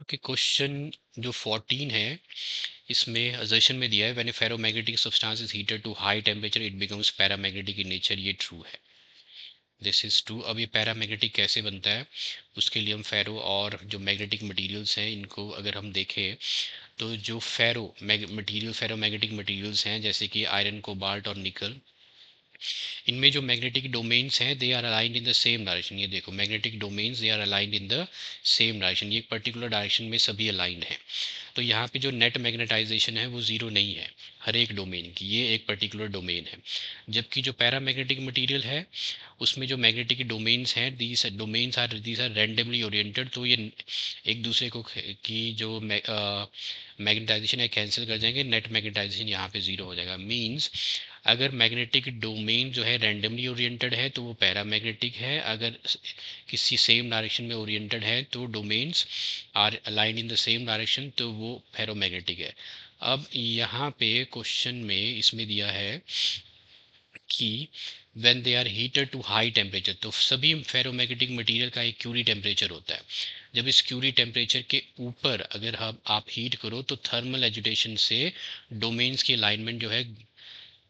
Okay, question जो 14 है इसमें असर्शन में दिया है when a ferromagnetic substance is heated to high temperature it becomes paramagnetic in nature. ये ट्रू है, दिस इज ट्रू। अब ये पैरामैग्नेटिक कैसे बनता है, उसके लिए हम फेरो और जो मैग्नेटिक मटेरियल्स हैं इनको अगर हम देखें तो जो फेरोमैग्नेटिक मटेरियल्स हैं जैसे कि आयरन, कोबाल्ट और निकल, इनमें जो मैग्नेटिक डोमेन्स हैं they are aligned in the same direction. ये देखो, magnetic domains they are aligned in the same direction, ये एक पर्टिकुलर डायरेक्शन में सभी अलाइंड हैं। तो यहाँ पे जो नेट मैग्नेटाइजेशन है वो ज़ीरो नहीं है हर एक डोमेन की, ये एक पर्टिकुलर डोमेन है। जबकि जो पैरामैग्नेटिक मटेरियल है उसमें जो मैग्नेटिक डोमेन्स हैं दीज आर रैंडमली ओरिएंटेड, तो ये एक दूसरे को की जो मैग्नेटाइजेशन है कैंसिल कर जाएंगे, नेट मैग्नेटाइजेशन यहाँ पे ज़ीरो हो जाएगा। मीन्स अगर मैग्नेटिक डोमेन जो है रैंडमली ओरिएंटेड है तो वो पैरामैग्नेटिक है, अगर किसी सेम डायरेक्शन में ओरिएंटेड है तो domains are aligned in the same direction तो वो फेरोमैग्नेटिक है। अब यहाँ पे क्वेश्चन में इसमें दिया है कि when they are heated to high temperature, तो सभी फेरोमैग्नेटिक मटेरियल का एक क्यूरी टेम्परेचर होता है। जब इस क्यूरी टेम्परेचर के ऊपर अगर आप हीट करो तो थर्मल एजुटेशन से डोमेन्स की अलाइनमेंट जो है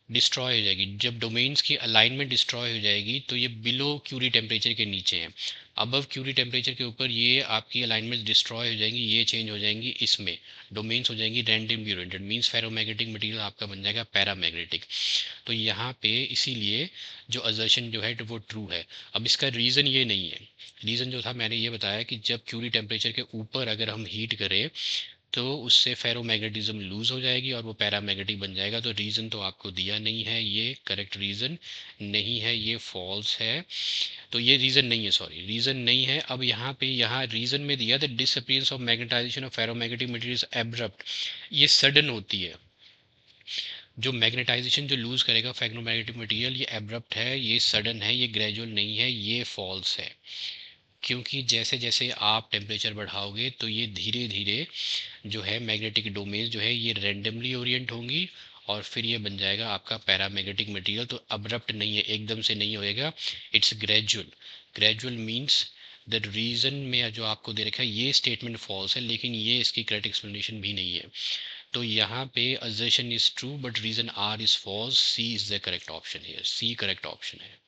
डिस्ट्रॉय हो जाएगी। जब डोमेन्स की अलाइनमेंट डिस्ट्रॉय हो जाएगी तो ये बिलो क्यूरी टेम्परेचर के नीचे हैं। अबव क्यूरी टेम्परेचर के ऊपर ये आपकी अलाइनमेंट डिस्ट्रॉय हो जाएंगी, ये चेंज हो जाएंगी, इसमें डोमेन्स हो जाएंगी randomly oriented. Means ferromagnetic material आपका बन जाएगा पैरामैग्नेटिक। तो यहाँ पे इसीलिए जो असर्शन जो है वो ट्रू है। अब इसका रीज़न ये नहीं है, रीज़न जो था मैंने ये बताया कि जब क्यूरी टेम्परेचर के ऊपर अगर हम हीट करें तो उससे फेरोमैग्नेटिज्म लूज हो जाएगी और वो पैरामैग्नेटिक बन जाएगा। तो रीज़न तो आपको दिया नहीं है, ये करेक्ट रीज़न नहीं है, ये फॉल्स है। तो ये रीज़न नहीं है, सॉरी रीज़न नहीं है। अब यहाँ रीज़न में दिया the disappearance of magnetization of ferromagnetic materials abrupt, ये सडन होती है। जो मैग्नेटाइजेशन जो लूज करेगा फेरोमैग्नेटिक मटेरियल ये एब्रप्ट है, ये सडन है, ये ग्रेजुअल नहीं है, ये फॉल्स है। क्योंकि जैसे जैसे आप टेम्परेचर बढ़ाओगे तो ये धीरे धीरे जो है मैग्नेटिक डोमेन्स जो है ये रैंडमली ओरिएंट होंगी और फिर ये बन जाएगा आपका पैरामैग्नेटिक मटेरियल। तो अब्रप्ट नहीं है, एकदम से नहीं होएगा, it's gradual. Gradual means the reason में जो आपको दे रखा है ये स्टेटमेंट फॉल्स है, लेकिन ये इसकी करेक्ट एक्सप्लेनेशन भी नहीं है। तो यहाँ पे assertion is true but reason R is false, C is the correct option है, सी करेक्ट ऑप्शन है।